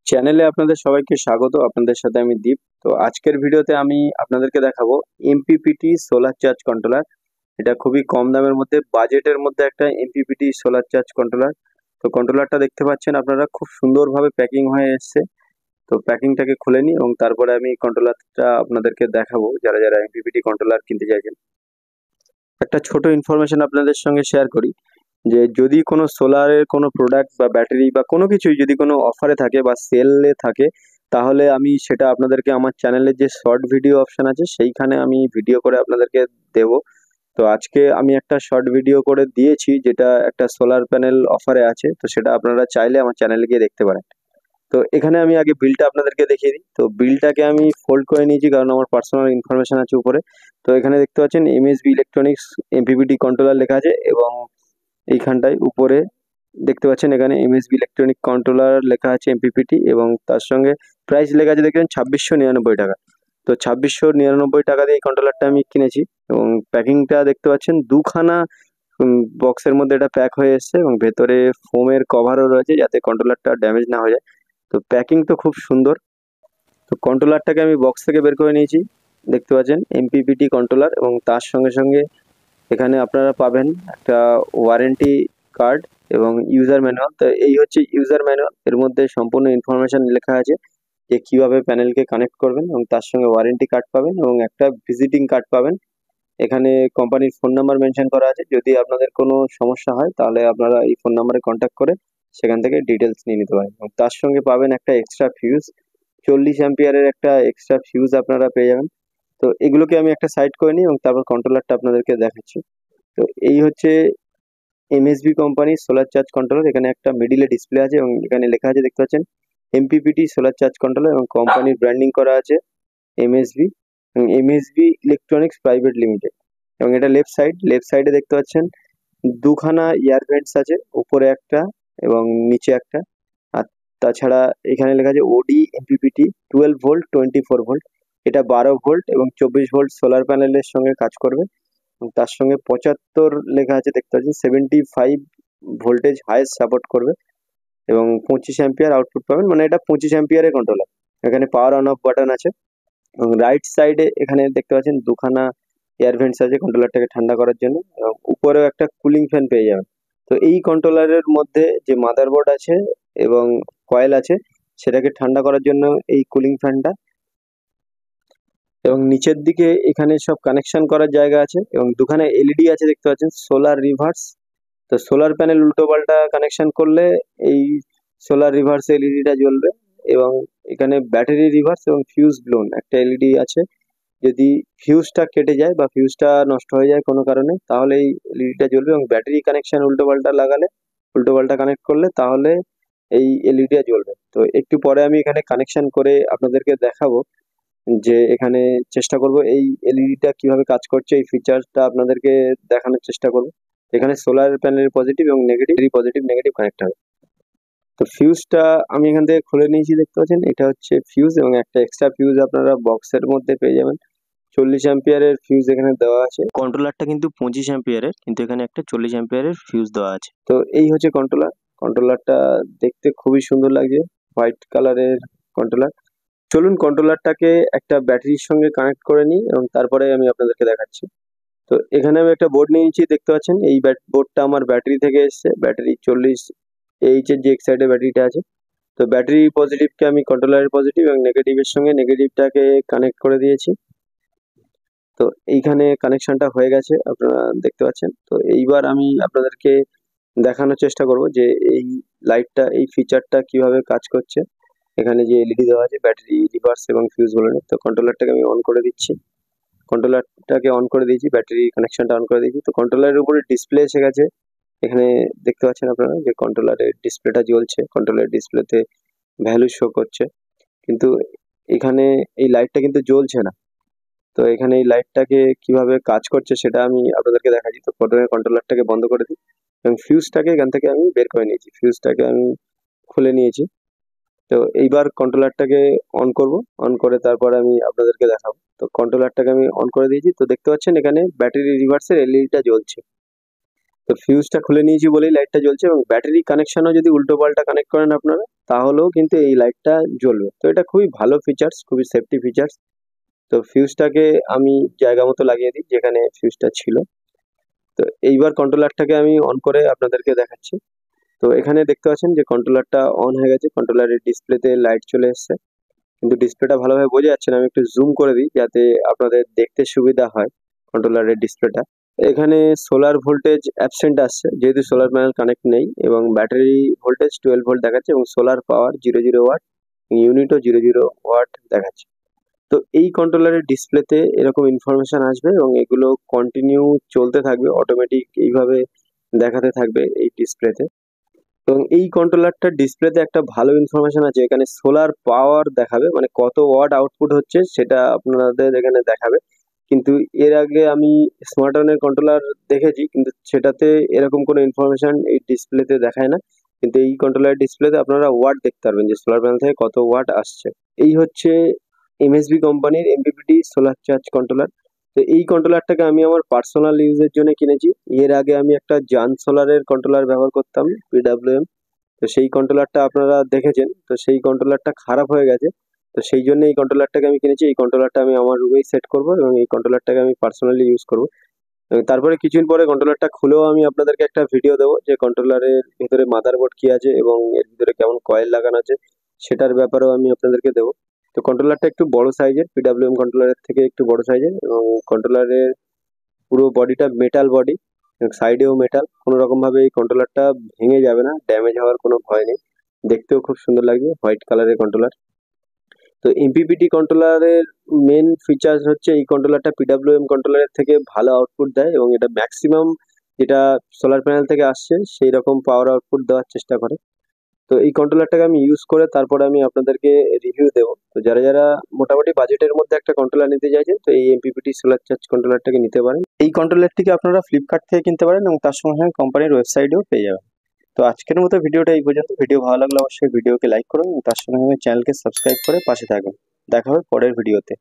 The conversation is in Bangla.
চ্যানেলে আপনাদের সবাইকে স্বাগত। আপনাদের সাথে আমি দীপ। তো আজকের ভিডিওতে আমি আপনাদেরকে দেখাবো এমপিপিটি সোলার চার্জ কন্ট্রোলার। এটা খুবই কম দামের মধ্যে, বাজেটের মধ্যে একটা এমপিপিটি সোলার চার্জ কন্ট্রোলার। তো কন্ট্রোলারটা দেখতে পাচ্ছেন আপনারা, খুব সুন্দরভাবে প্যাকিং হয়ে এসছে। তো প্যাকিংটাকে খুলে নিই এবং তারপরে আমি কন্ট্রোলারটা আপনাদেরকে দেখাবো, যারা যারা এমপিপিটি কন্ট্রোলার কিনতে চাইছেন। একটা ছোট ইনফরমেশন আপনাদের সঙ্গে শেয়ার করি, যে যদি কোনো সোলারের কোনো প্রোডাক্ট বা ব্যাটারি বা কোনো কিছুই যদি কোনো অফারে থাকে বা সেলে থাকে, তাহলে আমি সেটা আপনাদেরকে আমার চ্যানেলের যে শর্ট ভিডিও অপশন আছে সেইখানে আমি ভিডিও করে আপনাদেরকে দেব। তো আজকে আমি একটা শর্ট ভিডিও করে দিয়েছি, যেটা একটা সোলার প্যানেল অফারে আছে। তো সেটা আপনারা চাইলে আমার চ্যানেলে গিয়ে দেখতে পারেন। তো এখানে আমি আগে বিলটা আপনাদেরকে দেখিয়ে দিই। তো বিলটাকে আমি ফোল্ড করে নিয়েছি, কারণ আমার পার্সোনাল ইনফরমেশন আছে উপরে। তো এখানে দেখতে পাচ্ছেন এমএসবি ইলেকট্রনিক্স এমপিপিটি কন্ট্রোলার লেখা আছে, এবং এইখানটায় উপরে দেখতে পাচ্ছেন এখানে এমএসবি ইলেকট্রনিক কন্ট্রোলার লেখা আছে এমপিপিটি, এবং তার সঙ্গে প্রাইস লেখা আছে দেখবেন 2699 টাকা। তো 2699 টাকা দিয়ে এই কন্ট্রোলারটা আমি কিনেছি। এবং প্যাকিংটা দেখতে পাচ্ছেন দুখানা বক্সের মধ্যে এটা প্যাক হয়ে এসছে, এবং ভেতরে ফোমের কভারও রয়েছে যাতে কন্ট্রোলারটা ড্যামেজ না হয়ে যায়। তো প্যাকিং তো খুব সুন্দর। তো কন্ট্রোলারটাকে আমি বক্স থেকে বের করে নিয়েছি, দেখতে পাচ্ছেন এমপিপিটি কন্ট্রোলার, এবং তার সঙ্গে সঙ্গে এখানে আপনারা পাবেন একটা ওয়ারেন্টি কার্ড এবং ইউজার ম্যানুয়াল। তো এই হচ্ছে ইউজার ম্যানুয়াল, এর মধ্যে সম্পূর্ণ ইনফরমেশন লেখা আছে যে কিভাবে প্যানেলকে কানেক্ট করবেন, এবং তার সঙ্গে ওয়ারেন্টি কার্ড পাবেন এবং একটা ভিজিটিং কার্ড পাবেন। এখানে কোম্পানির ফোন নাম্বার মেনশন করা আছে, যদি আপনাদের কোনো সমস্যা হয় তাহলে আপনারা এই ফোন নাম্বারে কন্ট্যাক্ট করে সেখান থেকে ডিটেলস নিয়ে নিতে পারেন। এবং তার সঙ্গে পাবেন একটা এক্সট্রা ফিউজ, 40 অ্যাম্পিয়ারের একটা এক্সট্রা ফিউজ আপনারা পেয়ে যাবেন। তো এগুলোকে আমি একটা সাইড করে নিই এবং তারপর কন্ট্রোলারটা আপনাদেরকে দেখাচ্ছি। তো এই হচ্ছে এমএসবি কোম্পানির সোলার চার্জ কন্ট্রোলার। এখানে একটা মিডিলে ডিসপ্লে আছে এবং এখানে লেখা আছে দেখতে পাচ্ছেন এমপিপিটি সোলার চার্জ কন্ট্রোলার, এবং কোম্পানির ব্র্যান্ডিং করা আছে এমএসবি এবং এমএসবি ইলেকট্রনিক্স প্রাইভেট লিমিটেড। এবং এটা লেফট সাইডে দেখতে পাচ্ছেন দুখানা ইয়ার ভেন্টস আছে, উপরে একটা এবং নিচে একটা। আর তাছাড়া এখানে লেখা আছে ওডি এমপিপিটি 12 ভোল্ট 24 ভোল্ট। এটা 12 ভোল্ট এবং 24 ভোল্ট সোলার প্যানেলের সঙ্গে কাজ করবে। এবং তার সঙ্গে 75 লেখা আছে দেখতে পাচ্ছেন, 75 ভোল্টেজ হাইয়েস্ট সাপোর্ট করবে, এবং 25 অ্যাম্পিয়ার আউটপুট পাবেন। মানে এটা 25 অ্যাম্পিয়ারের কন্ট্রোলার। এখানে পাওয়ার অন অফ বাটন আছে, এবং রাইট সাইডে এখানে দেখতে পাচ্ছেন দুখানা এয়ার ভেন্টস আছে কন্ট্রোলারটাকে ঠান্ডা করার জন্য, এবং উপরেও একটা কুলিং ফ্যান পেয়ে যাবেন। তো এই কন্ট্রোলারের মধ্যে যে মাদারবোর্ড আছে এবং কয়েল আছে, সেটাকে ঠান্ডা করার জন্য এই কুলিং ফ্যানটা। এবং নিচের দিকে এখানে সব কানেকশন করার জায়গা আছে, এবং দুখানে এলইডি আছে দেখতে পাচ্ছেন, সোলার রিভার্স। তো সোলার প্যানেল উল্টো পাল্টা কানেকশন করলে এই সোলার রিভার্স এলইডিটা জ্বলবে। এবং এখানে ব্যাটারি রিভার্স এবং ফিউজ ব্লোন একটা এলইডি আছে। যদি ফিউজটা কেটে যায় বা ফিউজটা নষ্ট হয়ে যায় কোনো কারণে, তাহলে এই এলইডিটা জ্বলবে। এবং ব্যাটারি কানেকশন উল্টো পাল্টা লাগালে, উল্টো পাল্টা কানেক্ট করলে, তাহলে এই এলইডিটা জ্বলবে। তো একটু পরে আমি এখানে কানেকশন করে আপনাদেরকে দেখাবো, যে এখানে চেষ্টা করব এই এলইডিটা কিভাবে কাজ করছে, এই ফিচারটা আপনাদেরকে দেখানোর চেষ্টা করব। এখানে সোলার প্যানেলের পজিটিভ এবং নেগেটিভ, পজিটিভ নেগেটিভ কানেক্ট হবে। তো ফিউজটা আমি এখান থেকে খুলে নিয়েছি, দেখতে পাচ্ছেন এটা হচ্ছে ফিউজ, এবং একটা এক্সট্রা ফিউজ আপনারা বক্সের মধ্যে পেয়ে যাবেন। 40 অ্যাম্পিয়ারের ফিউজ এখানে দেওয়া আছে। কন্ট্রোলারটা কিন্তু 25 অ্যাম্পিয়ারের, কিন্তু এখানে একটা 40 অ্যাম্পিয়ারের ফিউজ দেওয়া আছে। তো এই হচ্ছে কন্ট্রোলারটা দেখতে খুবই সুন্দর লাগছে, হোয়াইট কালারের কন্ট্রোলার। চলুন কন্ট্রোলারটাকে একটা ব্যাটারির সঙ্গে কানেক্ট করে নিই এবং তারপরে আমি আপনাদেরকে দেখাচ্ছি। তো এখানে আমি একটা বোর্ড নিয়েছি, দেখতে পাচ্ছেন এই বোর্ডটা আমার ব্যাটারি থেকে এসছে। ব্যাটারি 40 এর যে এক সাইডে ব্যাটারিটা আছে। তো ব্যাটারি পজিটিভকে আমি কন্ট্রোলারের পজিটিভ এবং নেগেটিভের সঙ্গে নেগেটিভটাকে কানেক্ট করে দিয়েছি। তো এইখানে কানেকশনটা হয়ে গেছে, আপনারা দেখতে পাচ্ছেন। তো এইবার আমি আপনাদেরকে দেখানোর চেষ্টা করব যে এই লাইটটা, এই ফিচারটা কিভাবে কাজ করছে। এখানে যে এলইডি দেওয়া আছে, ব্যাটারি রিভার্স এবং ফিউজ বলে। তো কন্ট্রোলারটাকে আমি অন করে দিচ্ছি, কন্ট্রোলারটাকে অন করে দিয়েছি, ব্যাটারি কানেকশনটা অন করে দিয়েছি। তো কন্ট্রোলারের উপরে ডিসপ্লে এসে গেছে। এখানে দেখতে পাচ্ছেন আপনারা যে কন্ট্রোলারের ডিসপ্লেটা জ্বলছে, কন্ট্রোলারের ডিসপ্লেতে ভ্যালু শো করছে। কিন্তু এখানে এই লাইটটা কিন্তু জ্বলছে না। তো এখানে এই লাইটটাকে কিভাবে কাজ করছে সেটা আমি আপনাদেরকে দেখাচ্ছি। তো প্রথমে কন্ট্রোলারটাকে বন্ধ করে দিই, এবং ফিউজটাকে এখান থেকে আমি বের করে নিয়েছি, ফিউজটাকে আমি খুলে নিয়েছি। তো এইবার কন্ট্রোলারটাকে অন করব, অন করে তারপর আমি আপনাদেরকে দেখাবো। তো কন্ট্রোলারটাকে আমি অন করে দিয়েছি। তো দেখতে পাচ্ছেন এখানে ব্যাটারি রিভার্সের এলইডিটা জ্বলছে। তো ফিউজটা খুলে নিয়েছি বলেই লাইটটা জ্বলছে, এবং ব্যাটারি কানেকশনও যদি উল্টো পাল্টা কানেক্ট করেন আপনারা তাহলেও কিন্তু এই লাইটটা জ্বলবে। তো এটা খুবই ভালো ফিচার্স, খুবই সেফটি ফিচার্স। তো ফিউজটাকে আমি জায়গা মতো লাগিয়ে দিই যেখানে ফিউজটা ছিল। তো এইবার কন্ট্রোলারটাকে আমি অন করে আপনাদেরকে দেখাচ্ছি। তো এখানে দেখতে পাচ্ছেন যে কন্ট্রোলারটা অন হয়ে গেছে, কন্ট্রোলারের ডিসপ্লেতে লাইট চলে এসেছে, কিন্তু ডিসপ্লেটা ভালোভাবে বোঝা যাচ্ছে না। আমি একটু জুম করে দিই যাতে আপনাদের দেখতে সুবিধা হয় কন্ট্রোলারের ডিসপ্লেটা। এখানে সোলার ভোল্টেজ অ্যাবসেন্ট আসছে যেহেতু সোলার প্যানেল কানেক্ট নেই, এবং ব্যাটারি ভোল্টেজ 12 ভোল্ট দেখাচ্ছে, এবং সোলার পাওয়ার 00 ওয়াট, ইউনিটও 00 ওয়াট দেখাচ্ছে। তো এই কন্ট্রোলারের ডিসপ্লেতে এরকম ইনফরমেশন আসবে, এবং এগুলো কন্টিনিউ চলতে থাকবে, অটোমেটিক এইভাবে দেখাতে থাকবে এই ডিসপ্লেতে। এবং এই কন্ট্রোলারটার ডিসপ্লেতে একটা ভালো ইনফরমেশন আছে, এখানে সোলার পাওয়ার দেখাবে, মানে কত ওয়াট আউটপুট হচ্ছে সেটা আপনাদের এখানে দেখাবে। কিন্তু এর আগে আমি স্মার্টফোনের কন্ট্রোলার দেখেছি, কিন্তু সেটাতে এরকম কোনো ইনফরমেশন এই ডিসপ্লেতে দেখায় না। কিন্তু এই কন্ট্রোলার ডিসপ্লেতে আপনারা ওয়াট দেখতে পারবেন যে সোলার প্যানেল থেকে কত ওয়াট আসছে। এই হচ্ছে এমএসবি কোম্পানির এমপিপিটি সোলার চার্জ কন্ট্রোলার। তো এই কন্ট্রোলারটাকে আমি আমার পার্সোনাল ইউজের জন্য কিনেছি। এর আগে আমি একটা জান সোলারের কন্ট্রোলার ব্যবহার করতাম, পিডাব্লিউএম। তো সেই কন্ট্রোলারটা আপনারা দেখেছেন, তো সেই কন্ট্রোলারটা খারাপ হয়ে গেছে। তো সেই জন্য এই কন্ট্রোলারটাকে আমি কিনেছি। এই কন্ট্রোলারটা আমি আমার রুমেই সেট করব, এবং এই কন্ট্রোলারটাকে আমি পার্সোনালি ইউজ করব। এবং তারপরে কিছুদিন পরে কন্ট্রোলারটা খুলেও আমি আপনাদেরকে একটা ভিডিও দেবো যে কন্ট্রোলারের ভিতরে মাদারবোর্ড কি আছে এবং এর ভিতরে কেমন কয়েল লাগানো আছে, সেটার ব্যাপারেও আমি আপনাদেরকে দেবো। তো কন্ট্রোলারটা একটু বড় সাইজের, পিডাব্লিউএম কন্ট্রোলারের থেকে একটু বড় সাইজের, এবং কন্ট্রোলারের পুরো বডিটা মেটাল বডি, সাইডেও মেটাল। কোনো রকম ভাবে এই কন্ট্রোলারটা ভেঙে যাবে না, ড্যামেজ হওয়ার কোনো ভয় নেই। দেখতেও খুব সুন্দর লাগবে, হোয়াইট কালারের কন্ট্রোলার। তো এমপিপিটি কন্ট্রোলারের মেন ফিচার্স হচ্ছে এই কন্ট্রোলারটা পিডাব্লিউএম কন্ট্রোলারের থেকে ভালো আউটপুট দেয়, এবং এটা ম্যাক্সিমাম যেটা সোলার প্যানেল থেকে আসছে সেই রকম পাওয়ার আউটপুট দেওয়ার চেষ্টা করে। তো এই কন্ট্রোলারটাকে আমি ইউজ করে তারপরে আমি আপনাদেরকে রিভিউ দেবো। তো যারা যারা মোটামুটি বাজেটের মধ্যে একটা কন্ট্রোলার নিতে চাইছেন, তো এই এমপিপিটি সোলার চার্জ কন্ট্রোলারটাকে নিতে পারেন। এই কন্ট্রোলারটিকে আপনারা ফ্লিপকার্ট থেকে কিনতে পারেন, এবং তার সঙ্গে সঙ্গে কোম্পানির ওয়েবসাইটেও পেয়ে যাবেন। তো আজকের মতো ভিডিওটা এই পর্যন্ত। ভিডিও ভালো লাগলে অবশ্যই ভিডিওকে লাইক করুন, এবং তার সঙ্গে সঙ্গে চ্যানেলকে সাবস্ক্রাইব করে পাশে থাকবেন। দেখা হবে পরের ভিডিওতে।